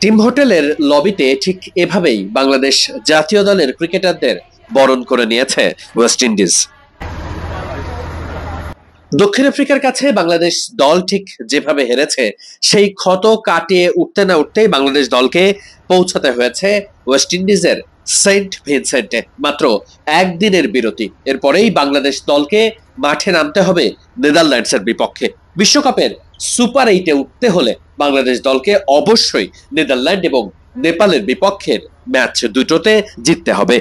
Team হোটেলের লবিতে ঠিক এভাবেই বাংলাদেশ জাতীয় দলের ক্রিকেটারদের বরণ করে নিয়েছে ওয়েস্ট ইন্ডিজ। দক্ষিণ আফ্রিকার কাছে বাংলাদেশ দল ঠিক যেভাবে হেরেছে, সেই ক্ষত কাটিয়ে উঠতে না উঠতেই বাংলাদেশ দলকে পৌঁছাতে হয়েছে ওয়েস্ট ইন্ডিজের সেন্ট ভিনসেন্টে। মাত্র একদিনের বিরতি, এরপরেই বাংলাদেশ দলকে মাঠে নামতে হবে নেদারল্যান্ডসের বিপক্ষে। বিশ্বকাপের সুপার 8-এ উঠতে হলে বাংলাদেশ দলকে অবশ্যই নেদারল্যান্ড এবং নেপালের বিপক্ষের ম্যাচ দুটোতে জিততে হবে।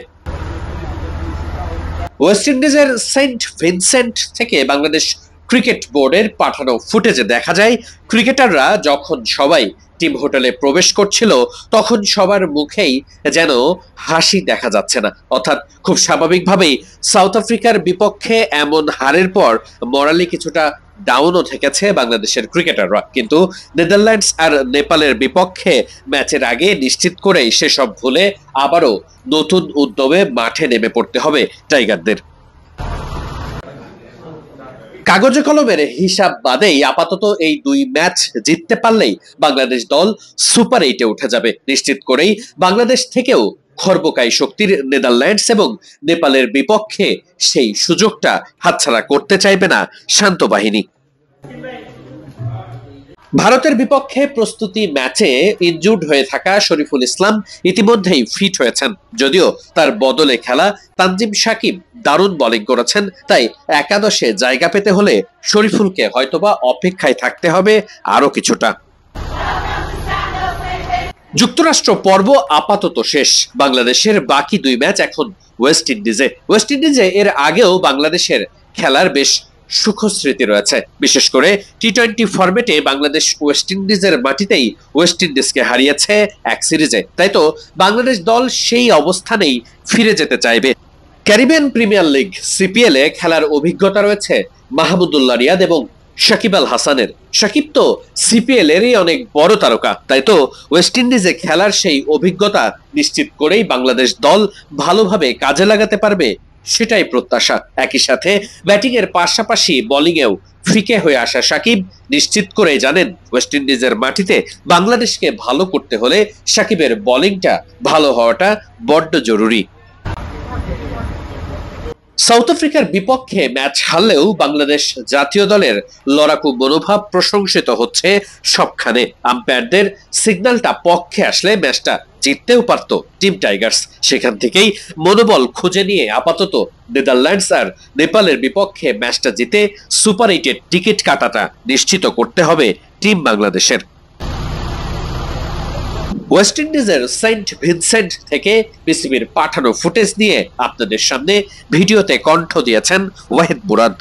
ওয়েস্ট ইন্ডিজের সেন্ট ভিনসেন্ট থেকে বাংলাদেশ ক্রিকেট বোর্ডের পাঠানো ফুটেজে দেখা যায়, ক্রিকেটাররা যখন সবাই টিম হোটেলে প্রবেশ করছিল তখন সবার মুখেই যেন হাসি দেখা যাচ্ছে না। অর্থাৎ খুব স্বাভাবিকভাবেই সাউথ আফ্রিকার বিপক্ষে এমন হারের পর মরালি কিছুটা ডাউনও থেকেছে বাংলাদেশের ক্রিকেটাররা, কিন্তু নেদারল্যান্ডস আর নেপালের বিপক্ষে ম্যাচের আগে নিশ্চিত করেই সেসব ভুলে আবারও নতুন উদ্যমে মাঠে নেমে পড়তে হবে টাইগারদের। কাগজে কলমের হিসাব বাদেই আপাতত এই দুই ম্যাচ জিততে পারলেই বাংলাদেশ দল সুপার 8-এ উঠে যাবে নিশ্চিত করেই। বাংলাদেশ থেকেও খর্বকাই শক্তির নেদারল্যান্ডস এবং নেপালের বিপক্ষে সেই সুযোগটা হাতছাড়া করতে চাইবে না শান্ত বাহিনী। ভারতের বিপক্ষে প্রস্তুতি ম্যাচে ইনজুর্ড হয়ে থাকা শরীফুল ইসলাম ইতিমধ্যেই ফিট হয়েছেন, যদিও তার বদলে খেলা তানজিম সাকিব দারুণ বোলিং করেছেন। তাই একাদশে জায়গা পেতে হলে শরীফুলকে হয়তোবা অপেক্ষায় থাকতে হবে আরো কিছুটা। যুক্তরাষ্ট্র পর্ব আপাতত শেষ, বাংলাদেশের বাকি দুই ম্যাচ এখন ওয়েস্ট ইন্ডিজে এর আগেও বাংলাদেশের খেলার বেশ সুখস্মৃতি রয়েছে। বিশেষ করে টি-20 ফরম্যাটে বাংলাদেশ ওয়েস্ট ইন্ডিজের মাটিতেই ওয়েস্ট ইন্ডিজকে হারিয়েছে এক সিরিজে। তাই তো বাংলাদেশ দল সেই অবস্থানেই ফিরে যেতে চাইবে। ক্যারিবিয়ান প্রিমিয়ার লিগ সিপিএল এ খেলার অভিজ্ঞতা রয়েছে মাহমুদুল্লাহ রিয়াদ এবং সাকিব আল হাসানের। সাকিব তো সিপিএল এরই অনেক বড় তারকা, তাই তো ওয়েস্ট ইন্ডিজে খেলার সেই অভিজ্ঞতা নিশ্চিত করেই বাংলাদেশ দল ভালোভাবে কাজে লাগাতে পারবে সেটাই প্রত্যাশা। একই সাথে ব্যাটিং এর পাশাপাশি বোলিংয়েও ফিকে হয়ে আসা সাকিব নিশ্চিত করে জানেন ওয়েস্ট ইন্ডিজের মাটিতে বাংলাদেশকে ভালো করতে হলে সাকিবের বোলিংটা ভালো হওয়াটা বড্ড জরুরি। সাউথ আফ্রিকার বিপক্ষে ম্যাচ হারলেও বাংলাদেশ জাতীয় দলের লড়াকু মনোভাব প্রশংসিত হচ্ছে সবখানে। আম্পায়ারদের সিগন্যালটা পক্ষে আসলে ম্যাচটা জিততেও পারত টিম টাইগার্স। সেখান থেকেই মনোবল খুঁজে নিয়ে আপাতত নেদারল্যান্ডস আর নেপালের বিপক্ষে ম্যাচটা জিতে সুপার 8-এর টিকিট কাটাটা নিশ্চিত করতে হবে টিম বাংলাদেশের। ওয়েস্ট ইন্ডিজের সেন্ট ভিনসেন্ট থেকে বিসিবির পাঠানো ফুটেজ নিয়ে আপনাদের সামনে ভিডিওতে কণ্ঠ দিয়েছেন ওয়াহিদ মুরাদ।